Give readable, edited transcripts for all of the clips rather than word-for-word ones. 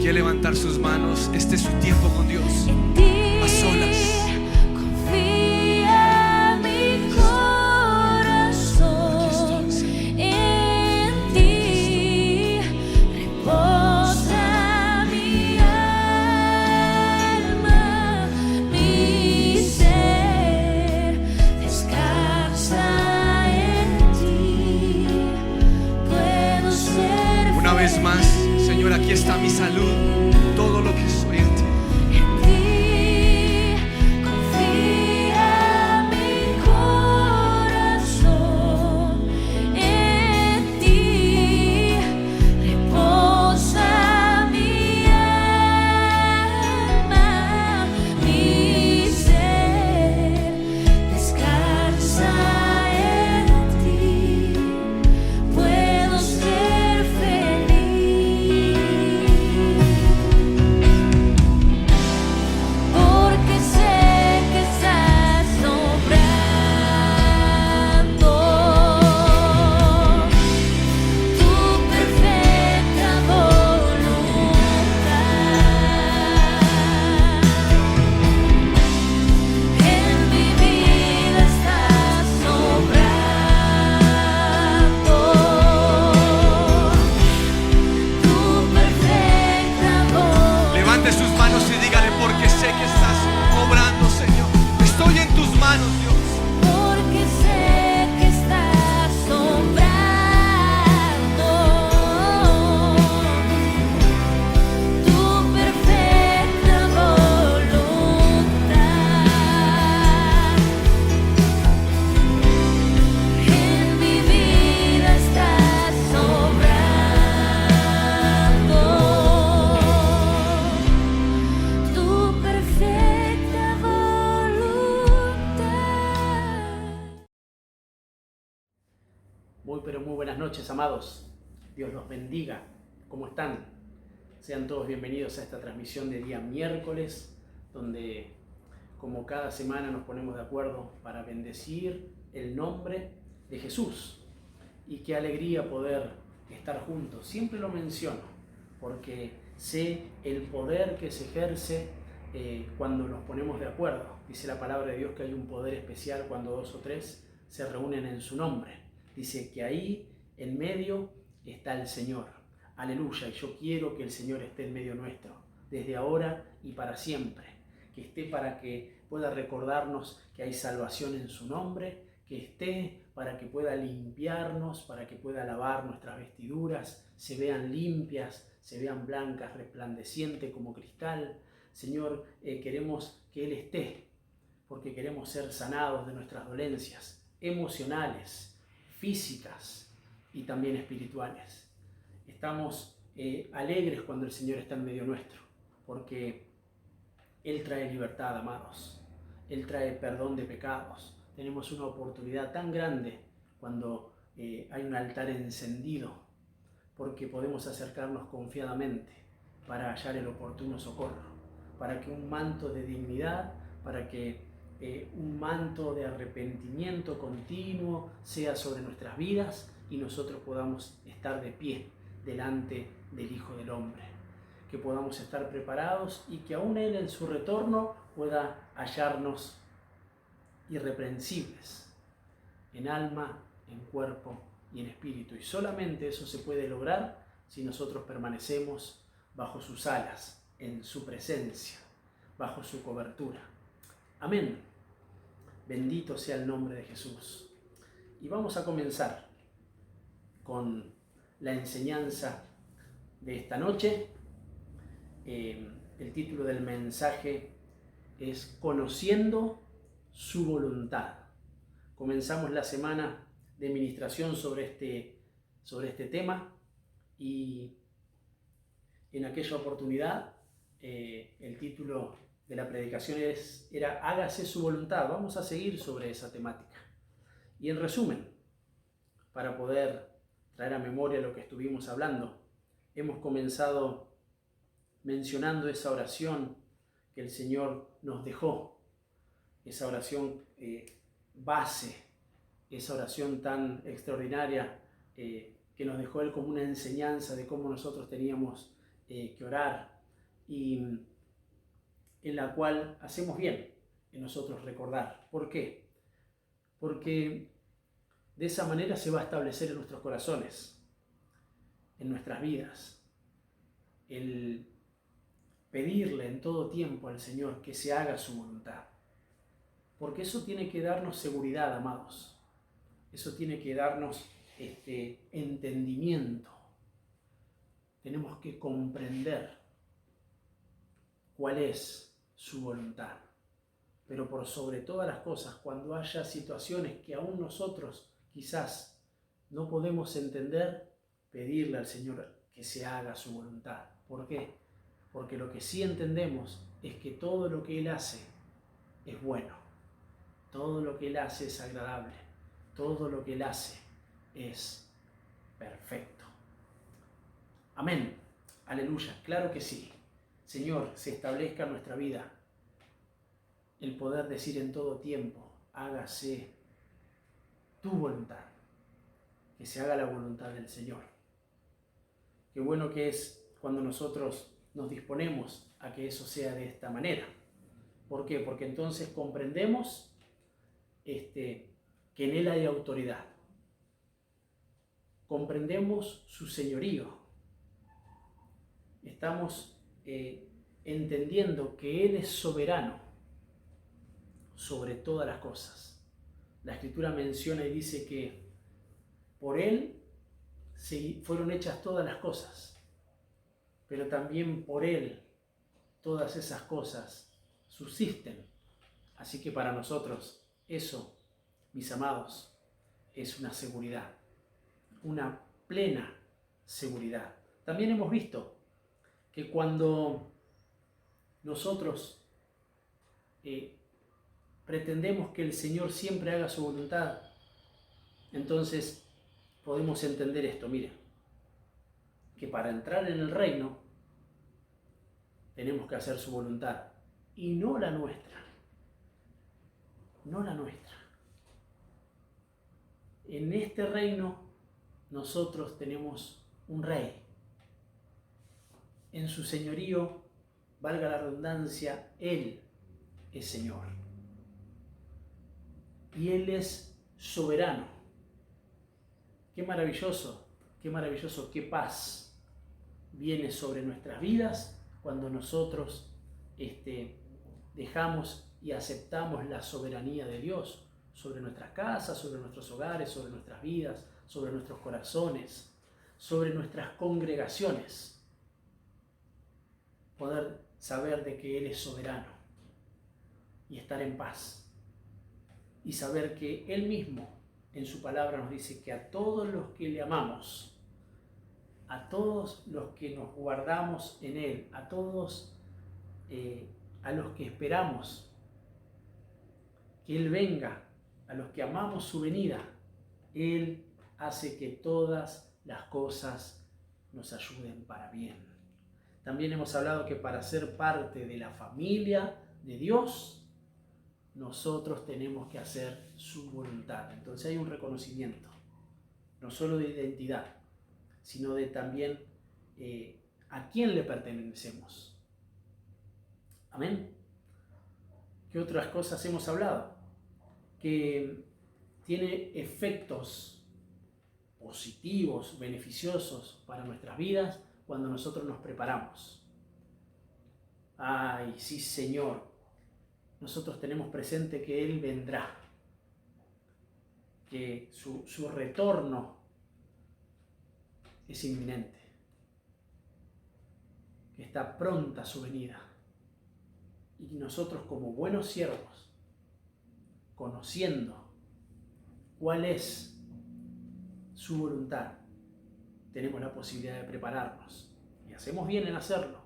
quiere levantar sus manos, este es su tiempo con Dios, a solas. Más, Señor, aquí está mi salud, todo lo que soy en ti. En ti confía mi corazón, en ti reposa mi alma, mi ser descansa en ti, puedo ser feliz. Muy buenas noches, amados. Dios los bendiga. ¿Cómo están? Sean todos bienvenidos a esta transmisión de día miércoles, donde como cada semana nos ponemos de acuerdo para bendecir el nombre de Jesús. Y qué alegría poder estar juntos. Siempre lo menciono, porque sé el poder que se ejerce cuando nos ponemos de acuerdo. Dice la palabra de Dios que hay un poder especial cuando 2 o 3 se reúnen en su nombre. Dice que ahí en medio está el Señor. Aleluya. Y yo quiero que el Señor esté en medio nuestro, desde ahora y para siempre. Que esté para que pueda recordarnos que hay salvación en su nombre, que esté para que pueda limpiarnos, para que pueda lavar nuestras vestiduras, se vean limpias, se vean blancas, resplandecientes como cristal. Señor, queremos que Él esté, porque queremos ser sanados de nuestras dolencias emocionales, físicas y también espirituales. Estamos alegres cuando el Señor está en medio nuestro, porque Él trae libertad, amados. Él trae perdón de pecados. Tenemos una oportunidad tan grande cuando hay un altar encendido, porque podemos acercarnos confiadamente para hallar el oportuno socorro, para que un manto de dignidad, para que un manto de arrepentimiento continuo sea sobre nuestras vidas y nosotros podamos estar de pie delante del Hijo del Hombre, que podamos estar preparados y que aún Él en su retorno pueda hallarnos irreprensibles en alma, en cuerpo y en espíritu. Y solamente eso se puede lograr si nosotros permanecemos bajo sus alas, en su presencia, bajo su cobertura. Amén. Bendito sea el nombre de Jesús. Y vamos a comenzar con la enseñanza de esta noche. El título del mensaje es Conociendo su voluntad. Comenzamos la semana de ministración sobre este tema y en aquella oportunidad el título de la predicación era Hágase su voluntad. Vamos a seguir sobre esa temática. Y en resumen, para poder traer a memoria lo que estuvimos hablando, hemos comenzado mencionando esa oración que el Señor nos dejó, esa oración base, esa oración tan extraordinaria que nos dejó Él como una enseñanza de cómo nosotros teníamos que orar y en la cual hacemos bien en nosotros recordar. ¿Por qué? Porque de esa manera se va a establecer en nuestros corazones, en nuestras vidas, el pedirle en todo tiempo al Señor que se haga su voluntad. Porque eso tiene que darnos seguridad, amados. Eso tiene que darnos entendimiento. Tenemos que comprender cuál es su voluntad. Pero por sobre todas las cosas, cuando haya situaciones que aún nosotros quizás no podemos entender, pedirle al Señor que se haga su voluntad. ¿Por qué? Porque lo que sí entendemos es que todo lo que Él hace es bueno. Todo lo que Él hace es agradable. Todo lo que Él hace es perfecto. Amén. Aleluya. Claro que sí. Señor, se establezca en nuestra vida el poder decir en todo tiempo, hágase tu voluntad. Que se haga la voluntad del Señor. Qué bueno que es cuando nosotros nos disponemos a que eso sea de esta manera. ¿Por qué? Porque entonces comprendemos que en Él hay autoridad. Comprendemos su señorío. Estamos entendiendo que Él es soberano sobre todas las cosas. La Escritura menciona y dice que por Él fueron hechas todas las cosas, pero también por Él todas esas cosas subsisten. Así que para nosotros eso, mis amados, es una seguridad, una plena seguridad. También hemos visto que cuando nosotros pretendemos que el Señor siempre haga su voluntad, entonces podemos entender esto. Mire, que para entrar en el reino tenemos que hacer su voluntad y no la nuestra. No la nuestra. En este reino nosotros tenemos un rey. En su señorío, valga la redundancia, Él es Señor. Y Él es soberano. Qué maravilloso, qué paz viene sobre nuestras vidas cuando nosotros dejamos y aceptamos la soberanía de Dios sobre nuestras casas, sobre nuestros hogares, sobre nuestras vidas, sobre nuestros corazones, sobre nuestras congregaciones. Poder saber de que Él es soberano y estar en paz. Y saber que Él mismo en su palabra nos dice que a todos los que le amamos, a todos los que nos guardamos en Él, a todos a los que esperamos que Él venga, a los que amamos su venida, Él hace que todas las cosas nos ayuden para bien. También hemos hablado que para ser parte de la familia de Dios, nosotros tenemos que hacer su voluntad. Entonces hay un reconocimiento, no solo de identidad, sino de también a quién le pertenecemos. Amén. ¿Qué otras cosas hemos hablado? Que tiene efectos positivos, beneficiosos para nuestras vidas cuando nosotros nos preparamos. Ay, sí, Señor. Nosotros tenemos presente que Él vendrá, que su retorno es inminente, que está pronta su venida. Y nosotros como buenos siervos, conociendo cuál es su voluntad, tenemos la posibilidad de prepararnos. Y hacemos bien en hacerlo,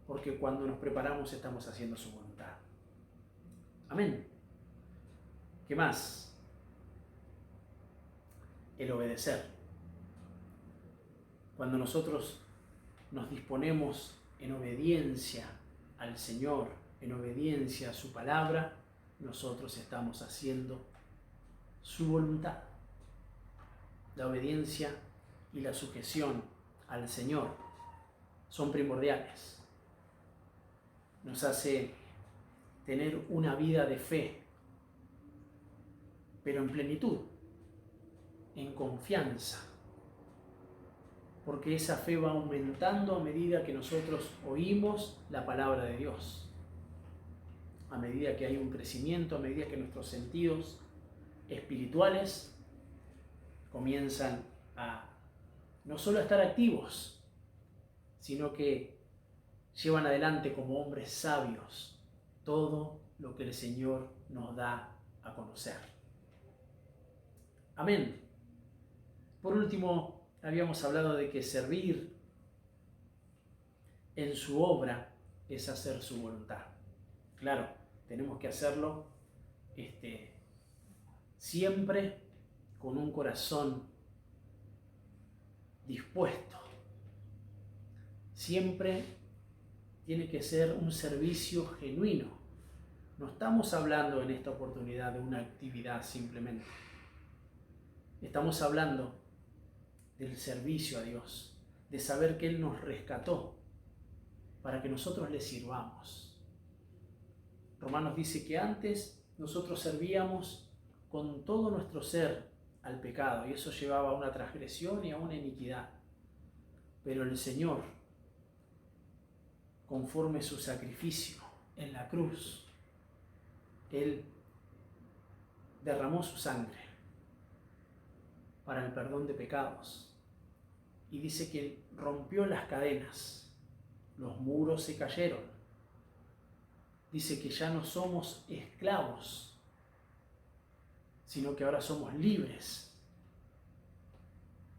porque cuando nos preparamos estamos haciendo su voluntad. Amén. ¿Qué más? El obedecer. Cuando nosotros nos disponemos en obediencia al Señor, en obediencia a su palabra, nosotros estamos haciendo su voluntad. La obediencia y la sujeción al Señor son primordiales. nos hace tener una vida de fe, pero en plenitud, en confianza, porque esa fe va aumentando a medida que nosotros oímos la palabra de Dios, a medida que hay un crecimiento, a medida que nuestros sentidos espirituales comienzan a no solo a estar activos, sino que llevan adelante como hombres sabios todo lo que el Señor nos da a conocer. Amén. Por último, habíamos hablado de que servir en su obra es hacer su voluntad. Claro, tenemos que hacerlo siempre con un corazón dispuesto. Siempre tiene que ser un servicio genuino. No estamos hablando en esta oportunidad de una actividad simplemente. Estamos hablando del servicio a Dios, de saber que Él nos rescató para que nosotros le sirvamos. Romanos dice que antes nosotros servíamos con todo nuestro ser al pecado y eso llevaba a una transgresión y a una iniquidad. Pero el Señor, conforme su sacrificio en la cruz, Él derramó su sangre para el perdón de pecados. Y dice que rompió las cadenas, los muros se cayeron. Dice que ya no somos esclavos, sino que ahora somos libres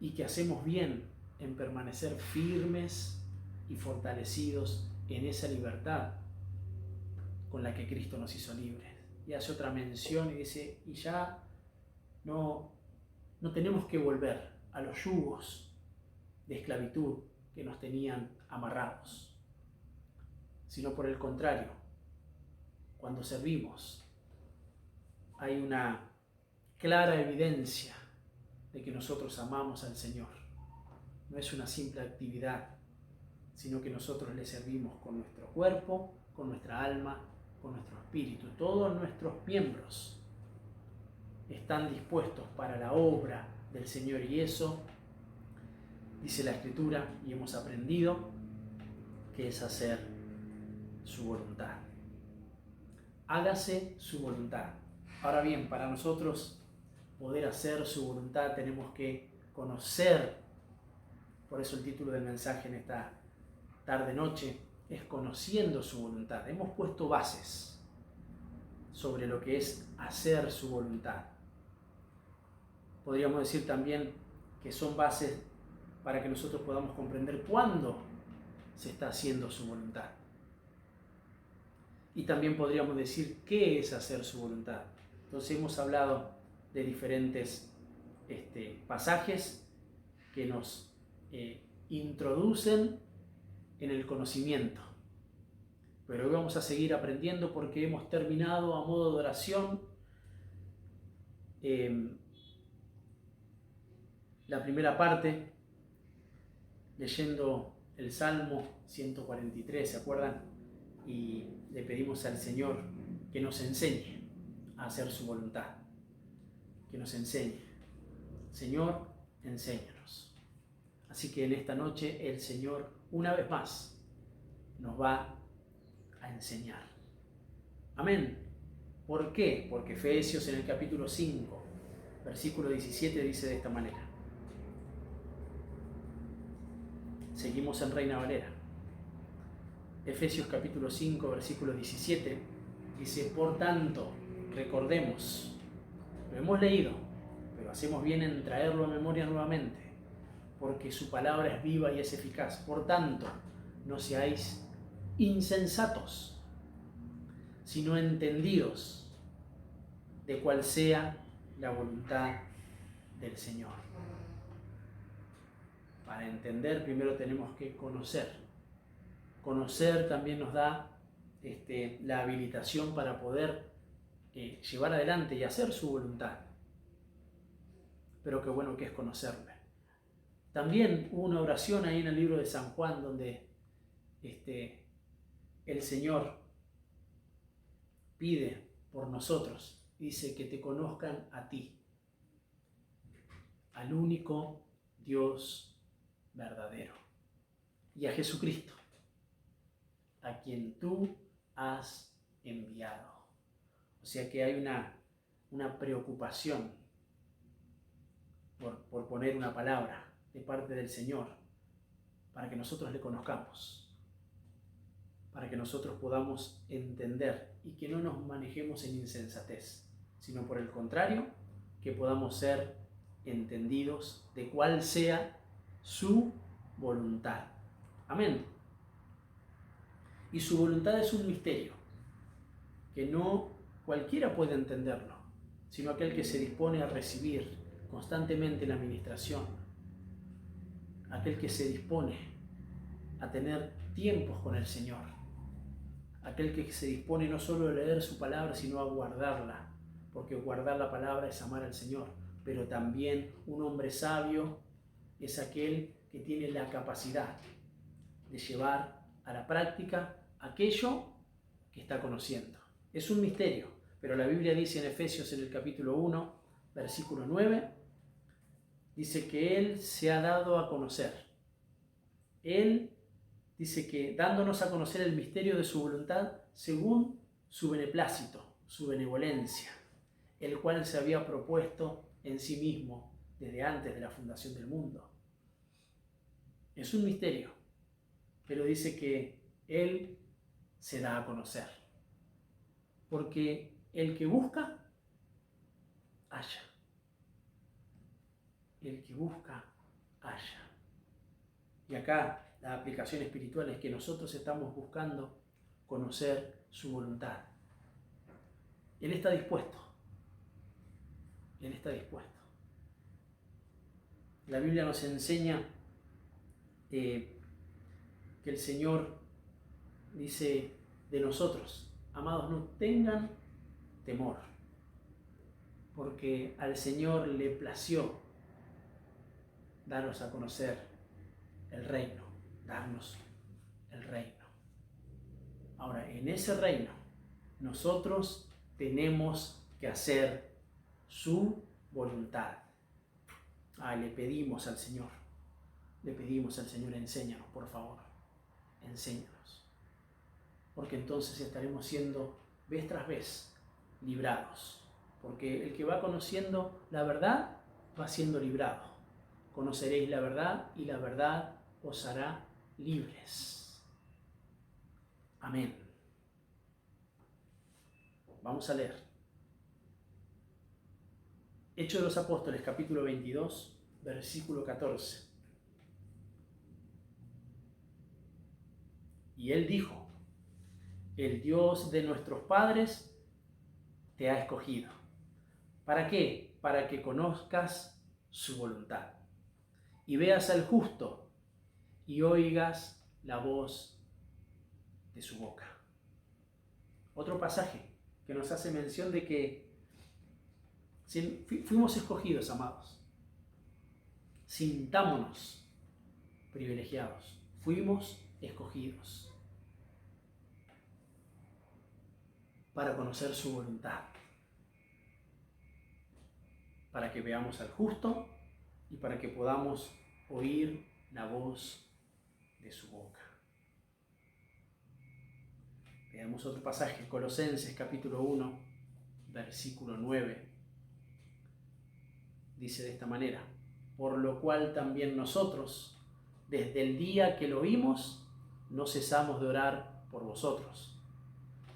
y que hacemos bien en permanecer firmes y fortalecidos en esa libertad con la que Cristo nos hizo libres. Y hace otra mención y dice, y ya no tenemos que volver a los yugos de esclavitud que nos tenían amarrados, sino por el contrario, cuando servimos hay una clara evidencia de que nosotros amamos al Señor. No es una simple actividad, sino que nosotros le servimos con nuestro cuerpo, con nuestra alma, con nuestro espíritu. Todos nuestros miembros están dispuestos para la obra del Señor y eso dice la Escritura y hemos aprendido que es hacer su voluntad. Hágase su voluntad. Ahora bien, para nosotros poder hacer su voluntad tenemos que conocer, por eso el título del mensaje en esta tarde-noche es conociendo su voluntad. Hemos puesto bases sobre lo que es hacer su voluntad. Podríamos decir también que son bases para que nosotros podamos comprender cuándo se está haciendo su voluntad. Y también podríamos decir qué es hacer su voluntad. Entonces hemos hablado de diferentes pasajes que nos introducen en el conocimiento. Pero hoy vamos a seguir aprendiendo porque hemos terminado a modo de oración la primera parte leyendo el Salmo 143, ¿se acuerdan? Y le pedimos al Señor que nos enseñe a hacer su voluntad, que nos enseñe. Señor, enséñanos. Así que en esta noche el Señor una vez más nos va a enseñar. Amén. ¿Por qué? Porque Efesios en el capítulo 5, versículo 17 dice de esta manera. Seguimos en Reina Valera. Efesios capítulo 5, versículo 17 dice, por tanto, recordemos, lo hemos leído, pero hacemos bien en traerlo a memoria nuevamente, porque su palabra es viva y es eficaz. Por tanto, no seáis insensatos, sino entendidos de cuál sea la voluntad del Señor. Para entender, primero tenemos que conocer. Conocer también nos da la habilitación para poder llevar adelante y hacer su voluntad. Pero qué bueno que es conocerle. También hubo una oración ahí en el libro de San Juan donde el Señor pide por nosotros. Dice que te conozcan a ti, al único Dios verdadero, y a Jesucristo, a quien tú has enviado. O sea que hay una preocupación por poner una palabra de parte del Señor para que nosotros le conozcamos, para que nosotros podamos entender y que no nos manejemos en insensatez, sino por el contrario, que podamos ser entendidos de cuál sea su voluntad. Amén. Y su voluntad es un misterio, que no cualquiera puede entenderlo, sino aquel que se dispone a recibir constantemente la administración, aquel que se dispone a tener tiempos con el Señor, aquel que se dispone no solo a leer su palabra, sino a guardarla, porque guardar la palabra es amar al Señor, pero también un hombre sabio es aquel que tiene la capacidad de llevar a la práctica aquello que está conociendo. Es un misterio, pero la Biblia dice en Efesios, en el capítulo 1, versículo 9, dice que Él se ha dado a conocer. Él dice que dándonos a conocer el misterio de su voluntad según su beneplácito, su benevolencia, el cual se había propuesto en sí mismo desde antes de la fundación del mundo. Es un misterio, pero dice que Él se da a conocer. Porque el que busca, halla. El que busca, halla. Y acá la aplicación espiritual es que nosotros estamos buscando conocer su voluntad. Él está dispuesto. Él está dispuesto. La Biblia nos enseña que el Señor dice de nosotros: amados, no tengan temor, porque al Señor le plació darnos a conocer el reino, darnos el reino. Ahora, en ese reino, nosotros tenemos que hacer su voluntad. Le pedimos al Señor, enséñanos, por favor, enséñanos. Porque entonces estaremos siendo vez tras vez librados. Porque el que va conociendo la verdad va siendo librado. Conoceréis la verdad y la verdad os hará libres. Amén. Vamos a leer. Hechos de los Apóstoles, capítulo 22, versículo 14. Y él dijo: el Dios de nuestros padres te ha escogido. ¿Para qué? Para que conozcas su voluntad y veas al justo y oigas la voz de su boca. Otro pasaje que nos hace mención de que fuimos escogidos, amados. Sintámonos privilegiados. Fuimos escogidos para conocer su voluntad, para que veamos al justo y para que podamos oír la voz de su boca. Veamos otro pasaje, Colosenses capítulo 1, versículo 9. Dice de esta manera: por lo cual también nosotros, desde el día que lo oímos, no cesamos de orar por vosotros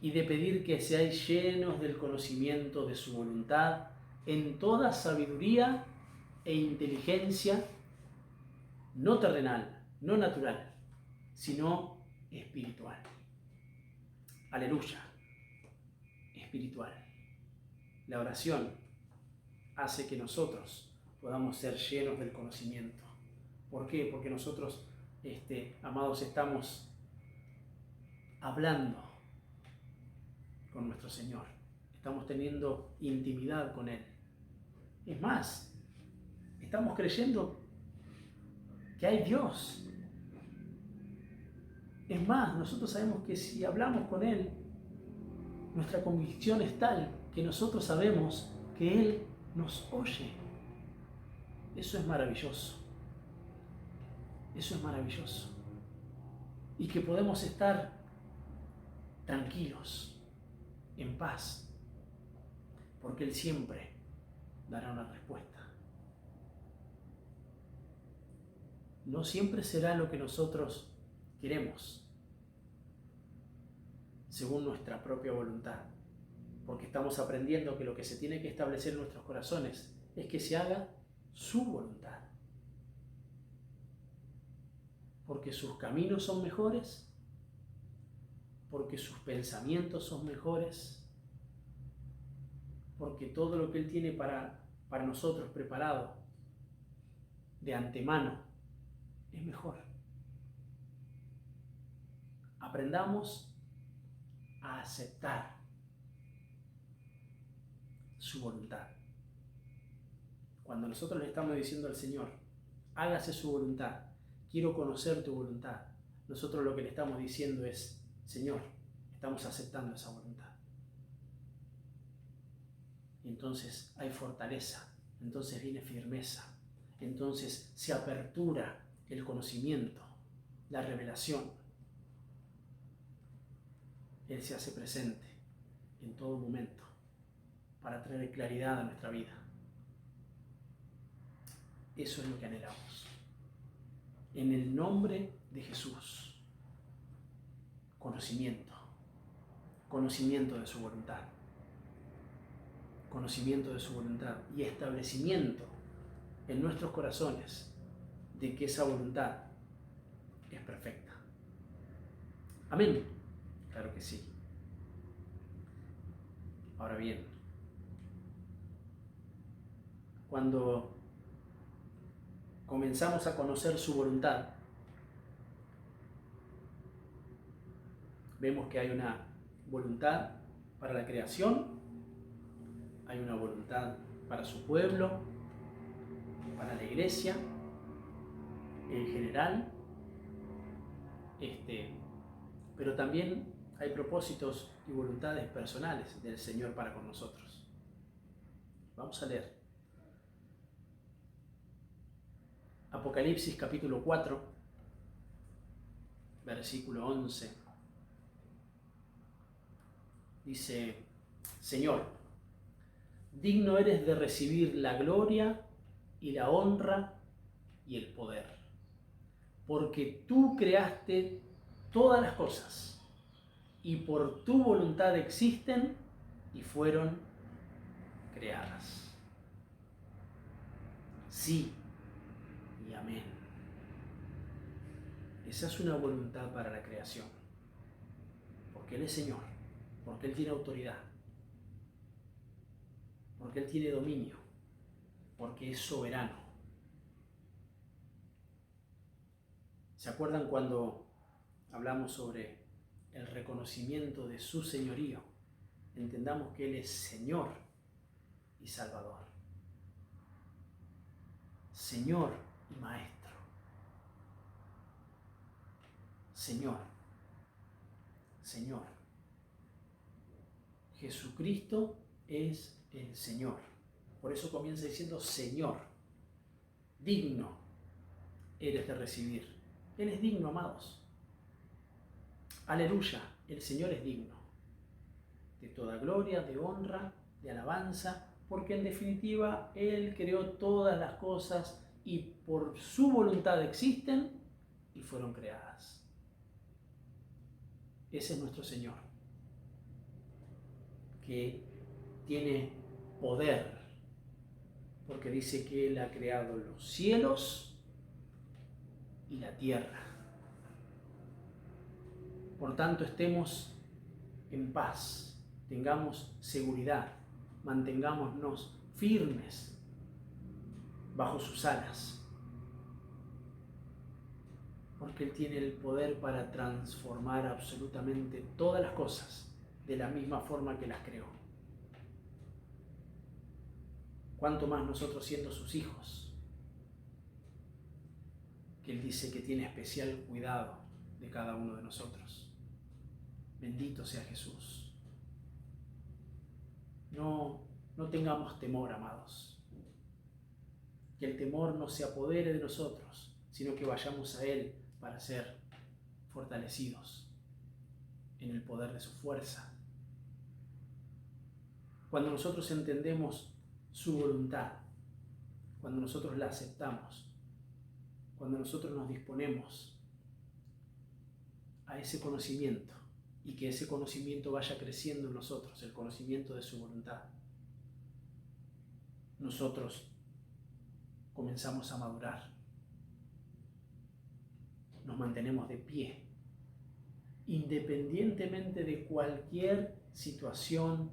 y de pedir que seáis llenos del conocimiento de su voluntad en toda sabiduría e inteligencia, no terrenal, no natural, sino espiritual. Aleluya, espiritual. La oración hace que nosotros podamos ser llenos del conocimiento. ¿Por qué? Porque nosotros, amados, estamos hablando con nuestro Señor. Estamos teniendo intimidad con Él. Es más, estamos creyendo que hay Dios. Es más, nosotros sabemos que si hablamos con Él, Nuestra convicción es tal que nosotros sabemos que Él nos oye. Eso es maravilloso. Eso es maravilloso. Y que podemos estar tranquilos, en paz, porque Él siempre dará una respuesta. No siempre será lo que nosotros queremos, según nuestra propia voluntad, porque estamos aprendiendo que lo que se tiene que establecer en nuestros corazones es que se haga su voluntad, porque sus caminos son mejores, porque sus pensamientos son mejores, porque todo lo que Él tiene para nosotros preparado de antemano es mejor. Aprendamos a aceptar su voluntad. Cuando nosotros le estamos diciendo al Señor, hágase su voluntad, quiero conocer tu voluntad, nosotros lo que le estamos diciendo es, Señor, estamos aceptando esa voluntad. Y entonces hay fortaleza, entonces viene firmeza, entonces se apertura el conocimiento, la revelación. Él se hace presente en todo momento para traer claridad a nuestra vida. Eso es lo que anhelamos. En el nombre de Jesús, conocimiento de su voluntad, conocimiento de su voluntad y establecimiento en nuestros corazones de que esa voluntad es perfecta. Amén. Claro que sí. Ahora bien, cuando comenzamos a conocer su voluntad, vemos que hay una voluntad para la creación, hay una voluntad para su pueblo, para la iglesia en general, pero también hay propósitos y voluntades personales del Señor para con nosotros. Vamos a leer Apocalipsis capítulo 4, versículo 11. Dice, Señor, digno eres de recibir la gloria y la honra y el poder, porque tú creaste todas las cosas y por tu voluntad existen y fueron creadas. Sí y amén. Esa es una voluntad para la creación, porque Él es Señor, porque Él tiene autoridad, porque Él tiene dominio, porque es soberano. ¿Se acuerdan cuando hablamos sobre el reconocimiento de su señorío? Entendamos que Él es Señor y Salvador, Señor y Maestro, Señor, Señor. Jesucristo es el Señor. Por eso comienza diciendo, Señor, digno eres de recibir. Él es digno, amados. Aleluya, el Señor es digno de toda gloria, de honra, de alabanza, porque en definitiva Él creó todas las cosas y por su voluntad existen y fueron creadas. Ese es nuestro Señor, que tiene poder, porque dice que Él ha creado los cielos y la tierra. Por tanto, estemos en paz, tengamos seguridad, mantengámonos firmes bajo sus alas, porque Él tiene el poder para transformar absolutamente todas las cosas de la misma forma que las creó. Cuánto más nosotros siendo sus hijos, que Él dice que tiene especial cuidado de cada uno de nosotros. Bendito sea Jesús. no tengamos temor, amados. Que el temor no se apodere de nosotros, sino que vayamos a Él para ser fortalecidos en el poder de su fuerza. Cuando nosotros entendemos su voluntad, cuando nosotros la aceptamos, cuando nosotros nos disponemos a ese conocimiento y que ese conocimiento vaya creciendo en nosotros, el conocimiento de su voluntad, nosotros comenzamos a madurar, nos mantenemos de pie, independientemente de cualquier situación,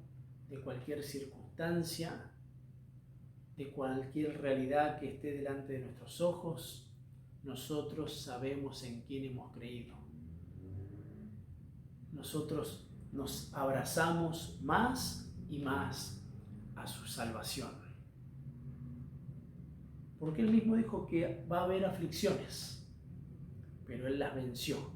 de cualquier circunstancia, de cualquier realidad que esté delante de nuestros ojos. Nosotros sabemos en quién hemos creído. Nosotros nos abrazamos más y más a su salvación. Porque Él mismo dijo que va a haber aflicciones, pero Él las venció.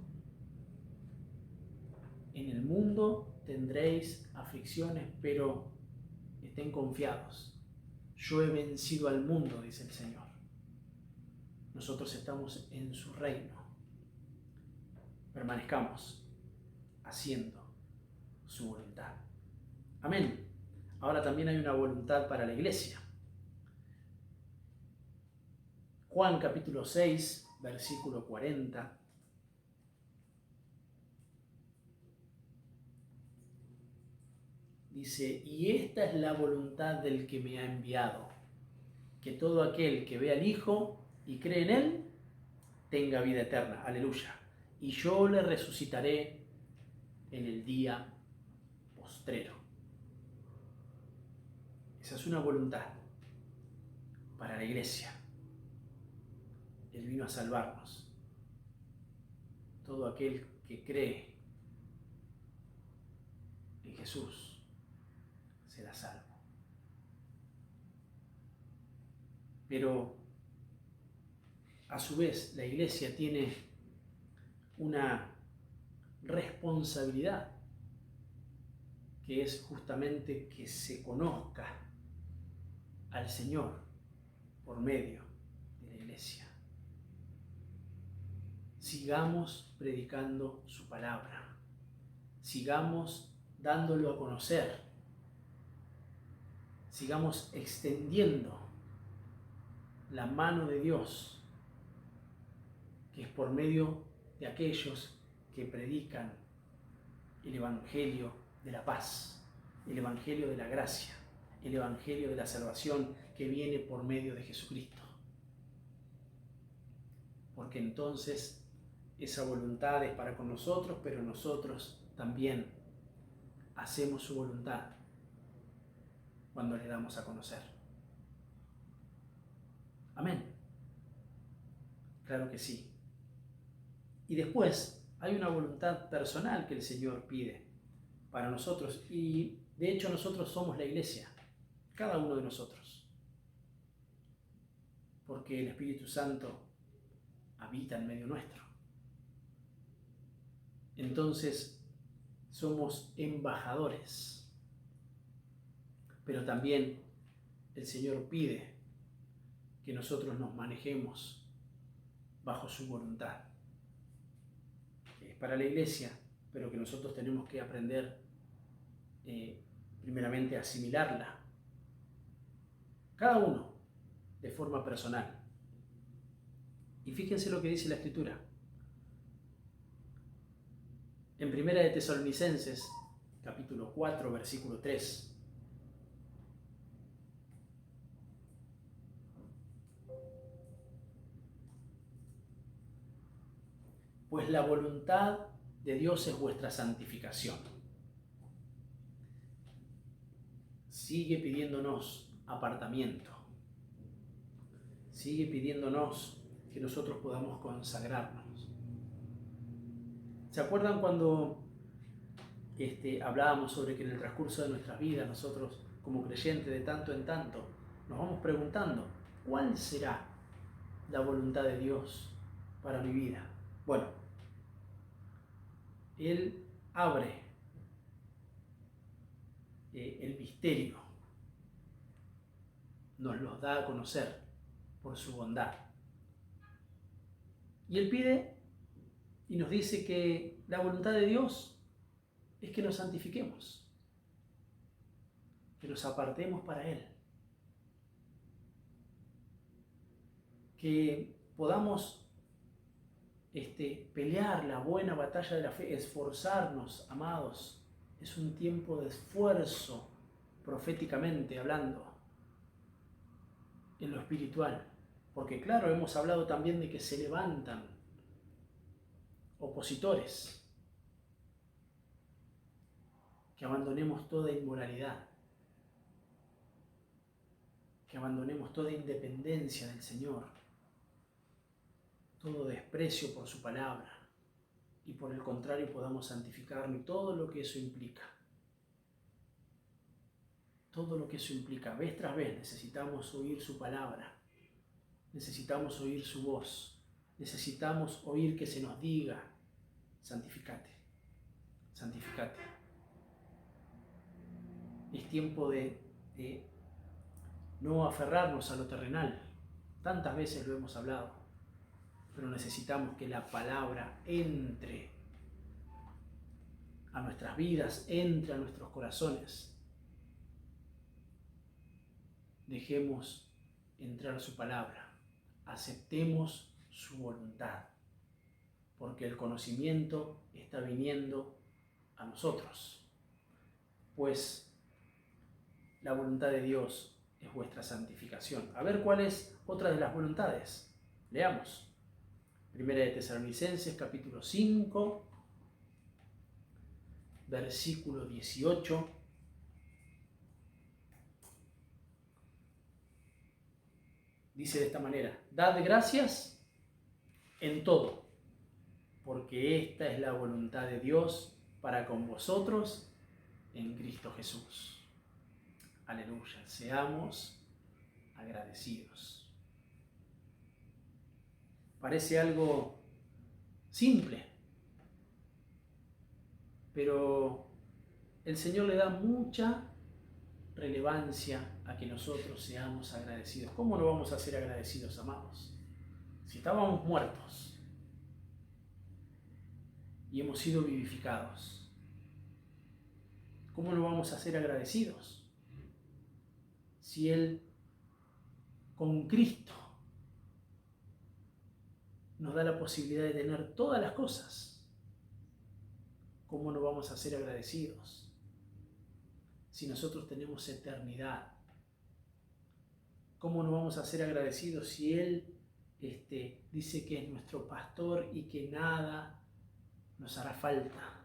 En el mundo tendréis aflicciones, pero estén confiados. Yo he vencido al mundo, dice el Señor. Nosotros estamos en su reino. Permanezcamos haciendo su voluntad. Amén. Ahora también hay una voluntad para la iglesia. Juan capítulo 6, versículo 40. Dice, y esta es la voluntad del que me ha enviado, que todo aquel que vea al Hijo y cree en Él, tenga vida eterna. Aleluya. Y yo le resucitaré en el día postrero. Esa es una voluntad para la iglesia. Él vino a salvarnos. Todo aquel que cree en Jesús será salvo. Pero a su vez la iglesia tiene una responsabilidad, que es justamente que se conozca al Señor por medio de la iglesia. Sigamos predicando su palabra, sigamos dándolo a conocer, sigamos extendiendo la mano de Dios, que es por medio de aquellos que predican el Evangelio de la paz, el Evangelio de la gracia, el Evangelio de la salvación que viene por medio de Jesucristo. Porque entonces esa voluntad es para con nosotros, pero nosotros también hacemos su voluntad cuando le damos a conocer. Amén. Claro que sí. Y después hay una voluntad personal que el Señor pide para nosotros, y de hecho nosotros somos la iglesia, cada uno de nosotros, porque el Espíritu Santo habita en medio nuestro. Entonces somos embajadores, pero también el Señor pide que nosotros nos manejemos bajo su voluntad, que es para la iglesia, pero que nosotros tenemos que aprender primeramente a asimilarla, cada uno de forma personal. Y fíjense lo que dice la Escritura. En Primera de Tesalonicenses, capítulo 4, versículo 3. Pues la voluntad de Dios es vuestra santificación. Sigue pidiéndonos apartamiento. Sigue pidiéndonos que nosotros podamos consagrarnos. ¿Se acuerdan cuando hablábamos sobre que en el transcurso de nuestras vidas nosotros, como creyentes, de tanto en tanto, nos vamos preguntando, ¿cuál será la voluntad de Dios para mi vida? Bueno, Él abre el misterio, nos los da a conocer por su bondad. Y Él pide y nos dice que la voluntad de Dios es que nos santifiquemos, que nos apartemos para Él, que podamos pelear la buena batalla de la fe, esforzarnos, amados. Es un tiempo de esfuerzo, proféticamente hablando, en lo espiritual. Porque claro, hemos hablado también de que se levantan opositores, que abandonemos toda inmoralidad, que abandonemos toda independencia del Señor, todo desprecio por su palabra, y por el contrario podamos santificarlo y todo lo que eso implica. Todo lo que eso implica. Vez tras vez necesitamos oír su palabra, necesitamos oír su voz, necesitamos oír que se nos diga: santificate, santificate. Es tiempo de no aferrarnos a lo terrenal. Tantas veces lo hemos hablado. Pero necesitamos que la palabra entre a nuestras vidas, entre a nuestros corazones. Dejemos entrar su palabra, aceptemos su voluntad, porque el conocimiento está viniendo a nosotros. Pues la voluntad de Dios es vuestra santificación. A ver cuál es otra de las voluntades. Leamos. Primera de Tesalonicenses, capítulo 5, versículo 18. Dice de esta manera: dad gracias en todo, porque esta es la voluntad de Dios para con vosotros en Cristo Jesús. Aleluya, seamos agradecidos. Parece algo simple, pero el Señor le da mucha relevancia a que nosotros seamos agradecidos. ¿Cómo no vamos a ser agradecidos, amados? Si estábamos muertos y hemos sido vivificados, ¿cómo no vamos a ser agradecidos? Si Él, con Cristo, nos da la posibilidad de tener todas las cosas, ¿cómo no vamos a ser agradecidos si nosotros tenemos eternidad? ¿Cómo no vamos a ser agradecidos si Él dice que es nuestro pastor y que nada nos hará falta?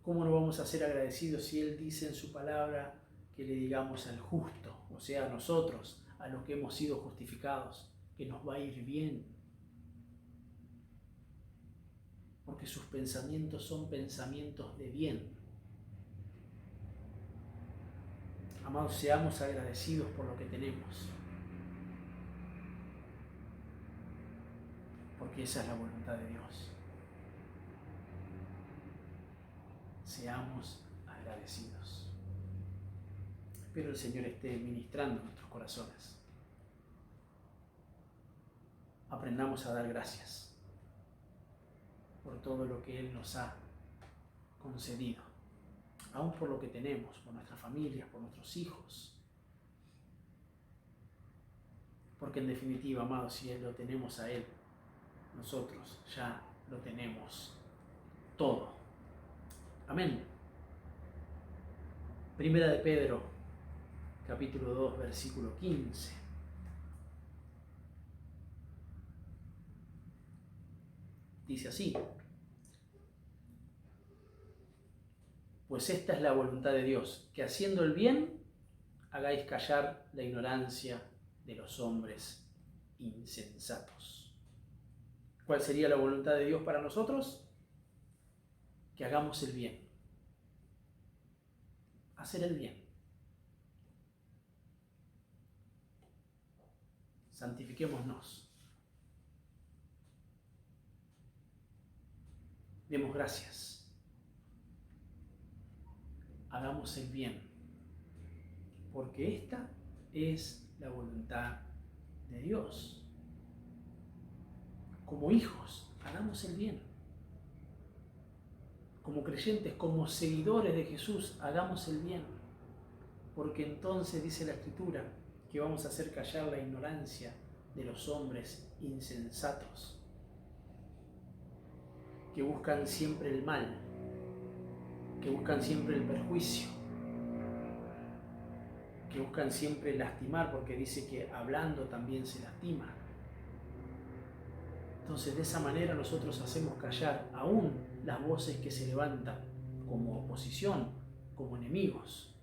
¿Cómo no vamos a ser agradecidos si Él dice en su palabra que le digamos al justo, o sea, a nosotros, a los que hemos sido justificados, que nos va a ir bien? Porque sus pensamientos son pensamientos de bien. Amados, seamos agradecidos por lo que tenemos, porque esa es la voluntad de Dios. Seamos agradecidos. Espero el Señor esté ministrando en nuestros corazones. Aprendamos a dar gracias por todo lo que Él nos ha concedido, aún por lo que tenemos, por nuestras familias, por nuestros hijos. Porque en definitiva, amados, si Él lo tenemos a Él, nosotros ya lo tenemos todo. Amén. Primera de Pedro, capítulo 2, versículo 15. Dice así: pues esta es la voluntad de Dios, que haciendo el bien hagáis callar la ignorancia de los hombres insensatos. ¿Cuál sería la voluntad de Dios para nosotros? Que hagamos el bien. Hacer el bien. Santifiquémonos. Demos gracias. hagamos el bien, porque esta es la voluntad de Dios. Como hijos, hagamos el bien. Como creyentes, como seguidores de Jesús, hagamos el bien, porque entonces dice la Escritura que vamos a hacer callar la ignorancia de los hombres insensatos, que buscan siempre el mal, que buscan siempre el perjuicio, que buscan siempre lastimar, porque dice que hablando también se lastima. Entonces, de esa manera nosotros hacemos callar aún las voces que se levantan como oposición, como enemigos,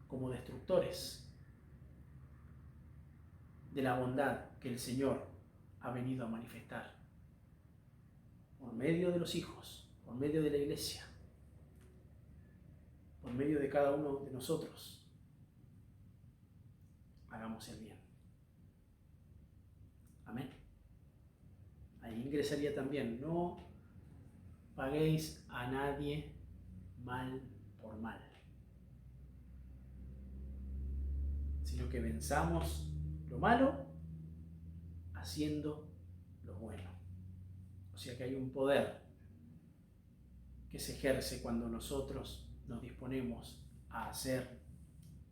como destructores de la bondad que el Señor ha venido a manifestar por medio de los hijos, por medio de la iglesia, por medio de cada uno de nosotros. Hagamos el bien. Amén. Ahí ingresaría también: no paguéis a nadie mal por mal, sino que venzamos lo malo haciendo lo bueno. O sea que hay un poder que se ejerce cuando nosotros nos disponemos a hacer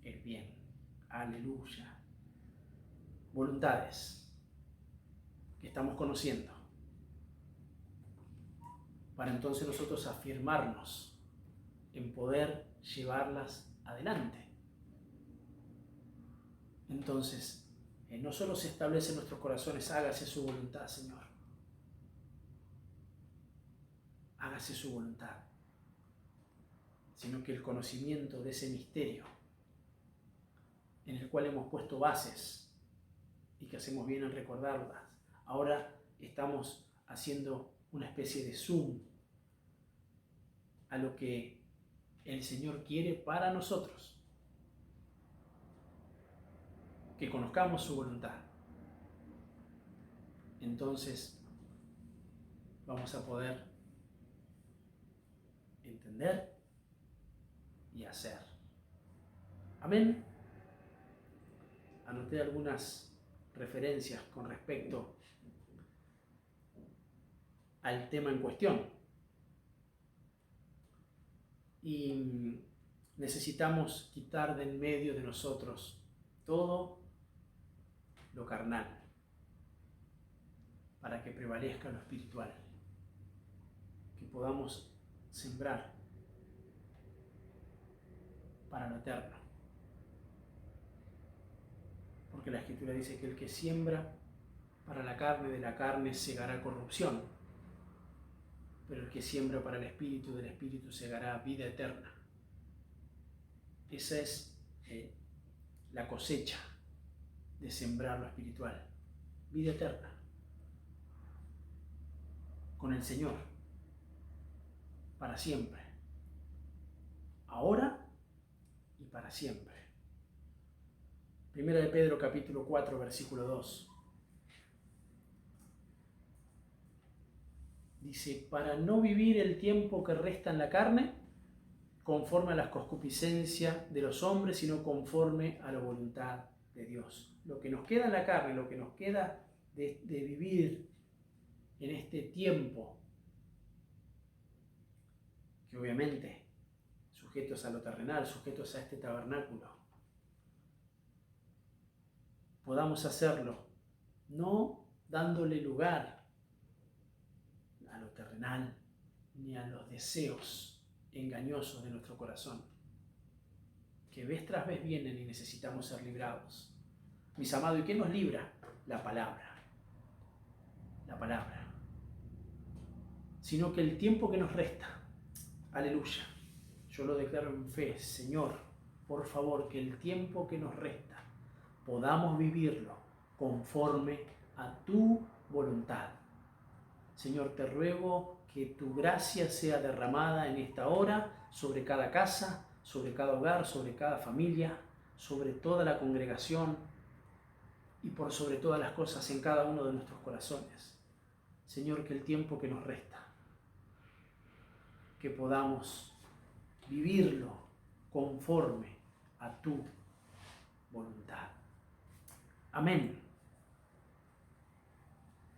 el bien. Aleluya. Voluntades que estamos conociendo, para entonces nosotros afirmarnos en poder llevarlas adelante. Entonces, no solo se establece en nuestros corazones: hágase su voluntad, Señor. Hágase su voluntad. Sino que el conocimiento de ese misterio en el cual hemos puesto bases y que hacemos bien en recordarlas, ahora estamos haciendo una especie de zoom a lo que el Señor quiere para nosotros. Que conozcamos su voluntad. Entonces vamos a poder entender y hacer. Amén. Anoté algunas referencias con respecto al tema en cuestión. Y necesitamos quitar de en medio de nosotros todo lo carnal para que prevalezca lo espiritual. Que podamos sembrar para lo eterno. Porque la Escritura dice que el que siembra para la carne, de la carne segará corrupción, pero el que siembra para el Espíritu, del Espíritu segará vida eterna. Esa es la cosecha de sembrar lo espiritual, vida eterna, con el Señor, para siempre, ahora y para siempre. Primera de Pedro capítulo 4, versículo 2. Dice: para no vivir el tiempo que resta en la carne, conforme a las concupiscencias de los hombres, sino conforme a la voluntad de Dios. Lo que nos queda en la carne, lo que nos queda de vivir en este tiempo, que obviamente sujetos a lo terrenal, sujetos a este tabernáculo, podamos hacerlo no dándole lugar a lo terrenal ni a los deseos engañosos de nuestro corazón, que vez tras vez vienen y necesitamos ser librados. Mis amados, ¿y qué nos libra? La palabra. La palabra. Sino que el tiempo que nos resta, aleluya, yo lo declaro en fe: Señor, por favor, que el tiempo que nos resta podamos vivirlo conforme a tu voluntad. Señor, te ruego que tu gracia sea derramada en esta hora sobre cada casa, sobre cada hogar, sobre cada familia, sobre toda la congregación y por sobre todas las cosas en cada uno de nuestros corazones. Señor, que el tiempo que nos resta, que podamos vivirlo conforme a tu voluntad. Amén.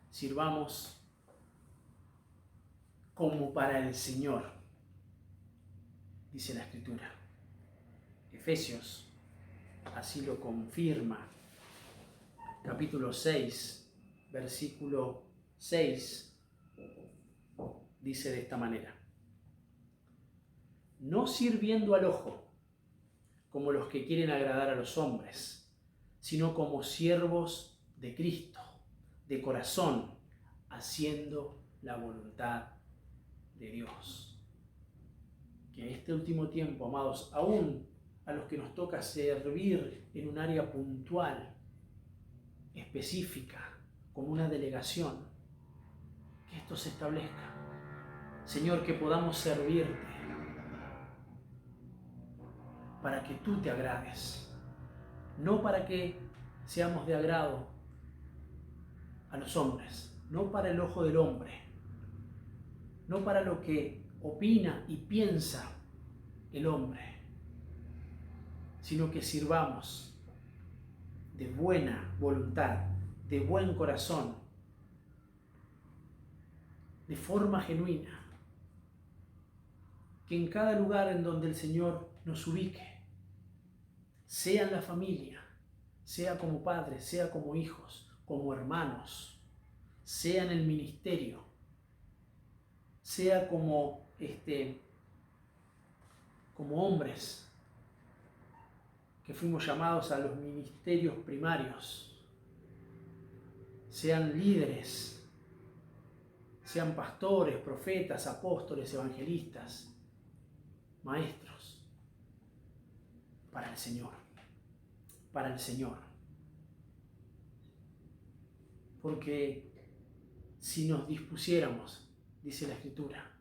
Sirvamos como para el Señor, dice la Escritura. Efesios así lo confirma. Capítulo 6, versículo 6, dice de esta manera: no sirviendo al ojo, como los que quieren agradar a los hombres, sino como siervos de Cristo, de corazón, haciendo la voluntad de Dios. Que este último tiempo, amados, aún a los que nos toca servir en un área puntual, específica, con una delegación, que esto se establezca. Señor, que podamos servirte para que tú te agrades, no para que seamos de agrado a los hombres, no para el ojo del hombre, no para lo que opina y piensa el hombre, sino que sirvamos de buena voluntad, de buen corazón, de forma genuina, que en cada lugar en donde el Señor nos ubique, sea en la familia, sea como padres, sea como hijos, como hermanos, sea en el ministerio, sea como hombres que fuimos llamados a los ministerios primarios, sean líderes, sean pastores, profetas, apóstoles, evangelistas, maestros, para el Señor, para el Señor. Porque si nos dispusiéramos, dice la Escritura,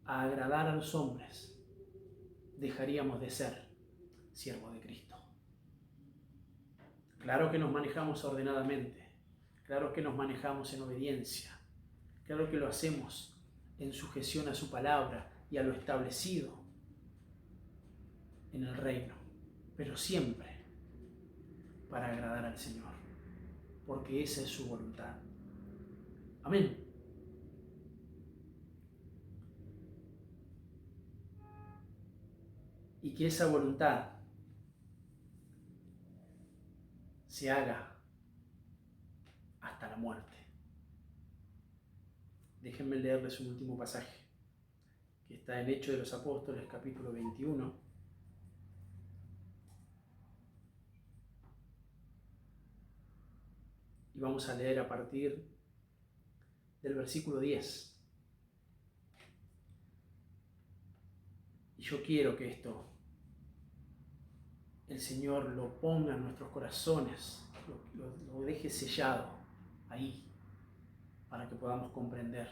a agradar a los hombres, dejaríamos de ser siervos de Cristo. Claro que nos manejamos ordenadamente, claro que nos manejamos en obediencia, claro que lo hacemos en sujeción a su palabra y a lo establecido en el reino, pero siempre para agradar al Señor, porque esa es su voluntad. Amén. Y que esa voluntad se haga hasta la muerte. Déjenme leerles un último pasaje que está en Hechos de los Apóstoles, capítulo 21. Y vamos a leer a partir del versículo 10. Y yo quiero que esto el Señor lo ponga en nuestros corazones, lo deje sellado ahí, para que podamos comprender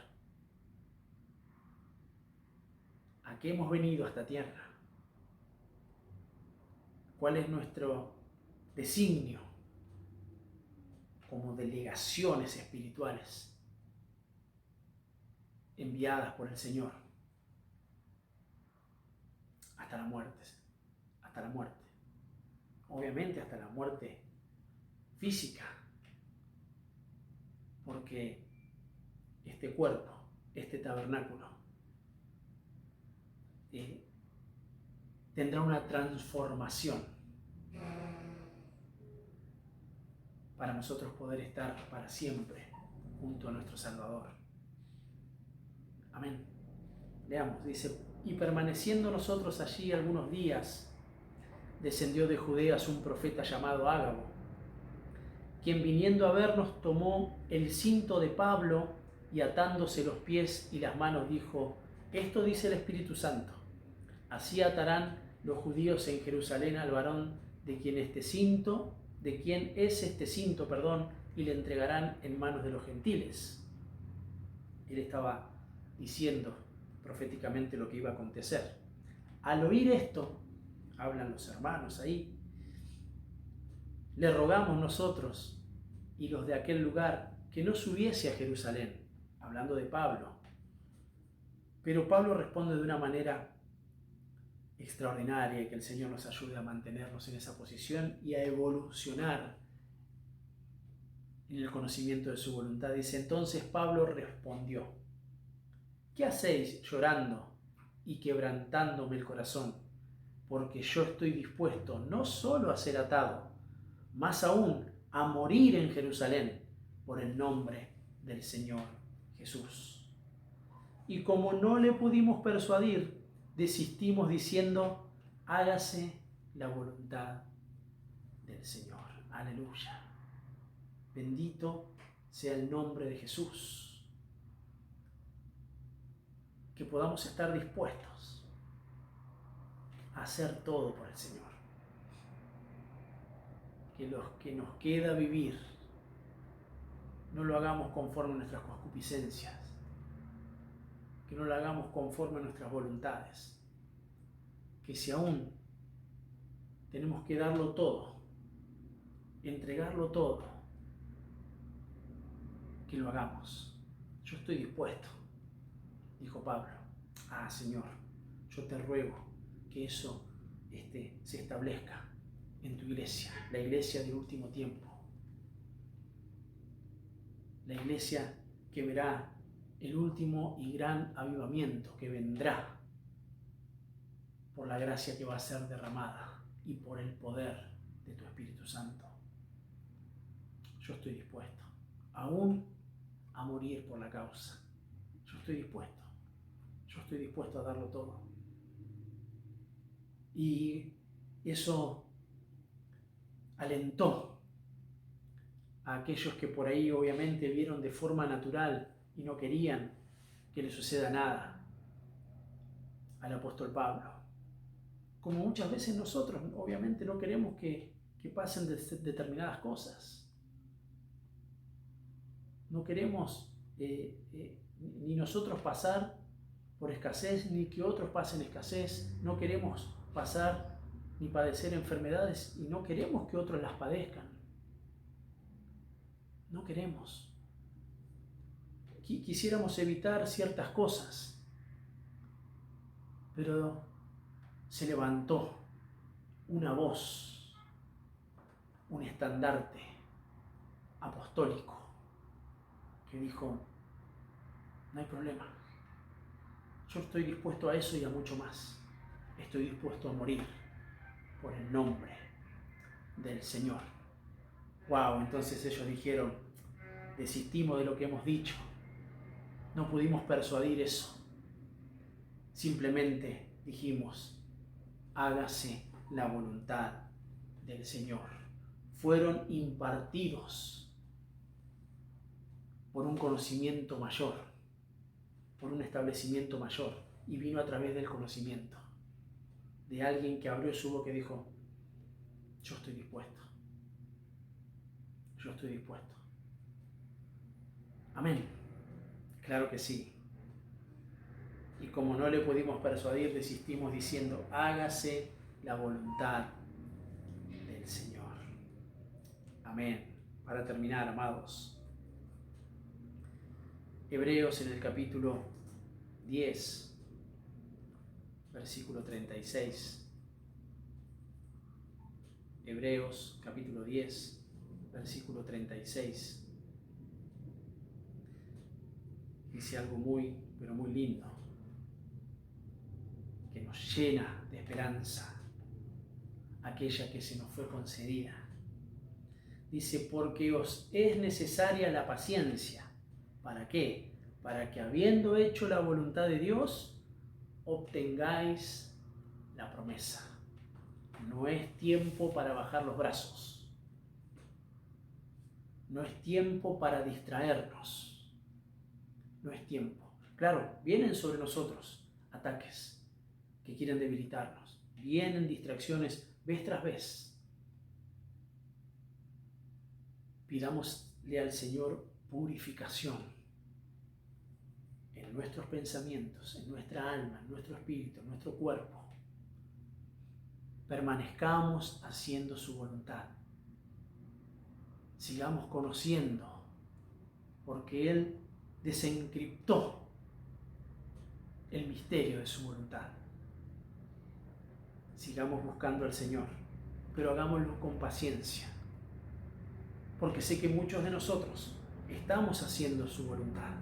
a qué hemos venido a esta tierra, cuál es nuestro designio como delegaciones espirituales enviadas por el Señor hasta la muerte, hasta la muerte. Obviamente hasta la muerte física, porque este cuerpo, este tabernáculo, tendrá una transformación para nosotros poder estar para siempre junto a nuestro Salvador. Amén. Leamos, dice: y permaneciendo nosotros allí algunos días, descendió de Judeas un profeta llamado Ágabo, quien viniendo a vernos tomó el cinto de Pablo y atándose los pies y las manos dijo: esto dice el Espíritu Santo, así atarán los judíos en Jerusalén al varón de quien es este cinto, y le entregarán en manos de los gentiles. Él estaba diciendo proféticamente lo que iba a acontecer. Al oír esto, hablan los hermanos ahí, le rogamos nosotros y los de aquel lugar que no subiese a Jerusalén, hablando de Pablo. Pero Pablo responde de una manera extraordinaria y que el Señor nos ayude a mantenernos en esa posición y a evolucionar en el conocimiento de su voluntad. Dice, entonces Pablo respondió, ¿qué hacéis llorando y quebrantándome el corazón? Porque yo estoy dispuesto no solo a ser atado, más aún a morir en Jerusalén por el nombre del Señor Jesús. Y como no le pudimos persuadir, desistimos diciendo, hágase la voluntad del Señor. Aleluya. Bendito sea el nombre de Jesús. Que podamos estar dispuestos a hacer todo por el Señor. Que los que nos queda vivir no lo hagamos conforme a nuestras concupiscencias, que no lo hagamos conforme a nuestras voluntades, que si aún tenemos que darlo todo, entregarlo todo, que lo hagamos. Yo estoy dispuesto, dijo Pablo. Señor, yo te ruego que eso se establezca en tu iglesia, la iglesia del último tiempo, la iglesia que verá el último y gran avivamiento que vendrá por la gracia que va a ser derramada y por el poder de tu Espíritu Santo. Yo estoy dispuesto aún a morir por la causa. Yo estoy dispuesto a darlo todo. Y eso alentó a aquellos que por ahí obviamente vieron de forma natural y no querían que le suceda nada al apóstol Pablo. Como muchas veces nosotros obviamente no queremos que pasen determinadas cosas. No queremos ni nosotros pasar por escasez, ni que otros pasen escasez. No queremos pasar ni padecer enfermedades y no queremos que otros las padezcan. No queremos. Quisiéramos evitar ciertas cosas, pero se levantó una voz, un estandarte apostólico que dijo, no hay problema, yo estoy dispuesto a eso y a mucho más. Estoy dispuesto a morir por el nombre del Señor. Wow, entonces ellos dijeron, desistimos de lo que hemos dicho, no pudimos persuadir eso, simplemente dijimos, hágase la voluntad del Señor. Fueron impartidos por un conocimiento mayor, por un establecimiento mayor, y vino a través del conocimiento de alguien que abrió su boca y dijo, yo estoy dispuesto. Yo estoy dispuesto. Amén. Claro que sí. Y como no le pudimos persuadir, desistimos diciendo, hágase la voluntad del Señor. Amén. Para terminar, amados, Hebreos en el capítulo 10, versículo 36. Hebreos capítulo 10, versículo 36. Dice algo muy, pero muy lindo, que nos llena de esperanza, aquella que se nos fue concedida. Dice, porque os es necesaria la paciencia. ¿Para qué? Para que habiendo hecho la voluntad de Dios, obtengáis la promesa. No es tiempo para bajar los brazos. No es tiempo para distraernos. No es tiempo. Claro, vienen sobre nosotros ataques que quieren debilitarnos. Vienen distracciones vez tras vez. Pidámosle al Señor purificación en nuestros pensamientos, en nuestra alma, en nuestro espíritu, en nuestro cuerpo. Permanezcamos haciendo su voluntad. Sigamos conociendo, porque Él desencriptó el misterio de su voluntad. sigamos buscando al Señor, pero hagámoslo con paciencia, porque sé que muchos de nosotros estamos haciendo su voluntad.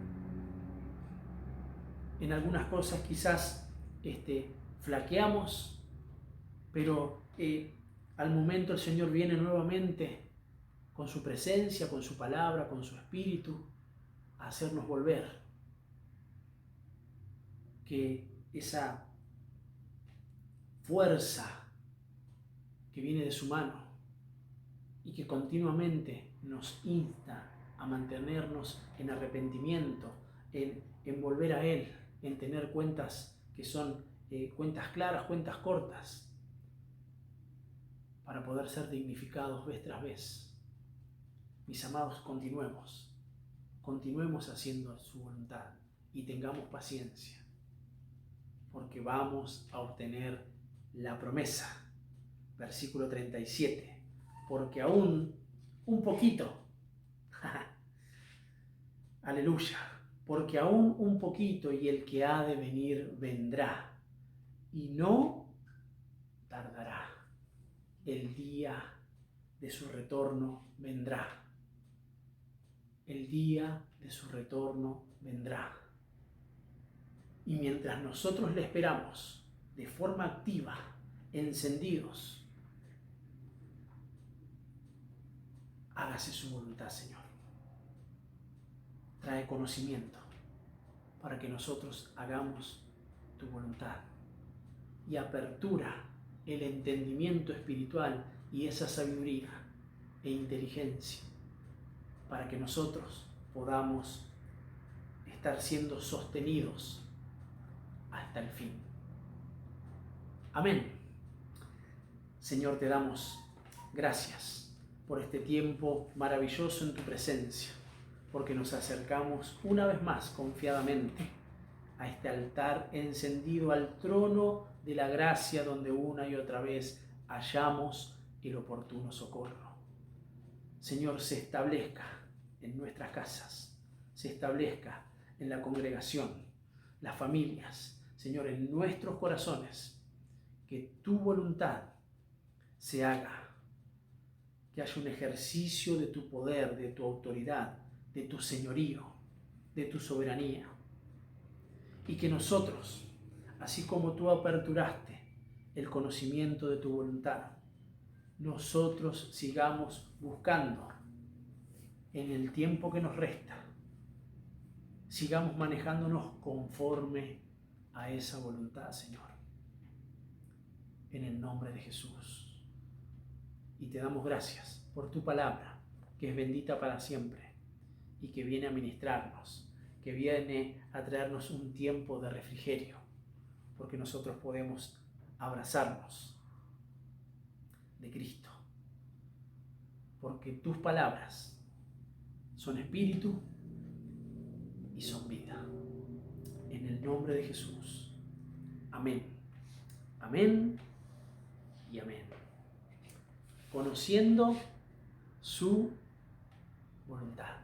En algunas cosas quizás flaqueamos, pero al momento el Señor viene nuevamente con su presencia, con su palabra, con su espíritu, a hacernos volver. Que esa fuerza que viene de su mano y que continuamente nos insta a mantenernos en arrepentimiento, en volver a Él, en tener cuentas que son cuentas claras, cuentas cortas, para poder ser dignificados vez tras vez. Mis amados, continuemos haciendo su voluntad y tengamos paciencia, porque vamos a obtener la promesa. Versículo 37, porque aún un poquito, aleluya, porque aún un poquito y el que ha de venir vendrá y no tardará. El día de su retorno vendrá. El día de su retorno vendrá. Y mientras nosotros le esperamos de forma activa, encendidos, hágase su voluntad, Señor. Trae conocimiento para que nosotros hagamos tu voluntad. Y apertura el entendimiento espiritual y esa sabiduría e inteligencia para que nosotros podamos estar siendo sostenidos hasta el fin. Amén. Señor, te damos gracias por este tiempo maravilloso en tu presencia, porque nos acercamos una vez más confiadamente a este altar encendido, al trono de la gracia, donde una y otra vez hallamos el oportuno socorro. Señor, se establezca en nuestras casas, se establezca en la congregación, las familias, Señor, en nuestros corazones, que tu voluntad se haga, que haya un ejercicio de tu poder, de tu autoridad, de tu señorío, de tu soberanía, y que nosotros, así como tú aperturaste el conocimiento de tu voluntad, nosotros sigamos buscando en el tiempo que nos resta, sigamos manejándonos conforme a esa voluntad, Señor, en el nombre de Jesús. Y te damos gracias por tu palabra, que es bendita para siempre y que viene a ministrarnos, que viene a traernos un tiempo de refrigerio, porque nosotros podemos abrazarnos de Cristo, porque tus palabras son espíritu y son vida. En el nombre de Jesús. Amén. Amén y amén. Conociendo su voluntad.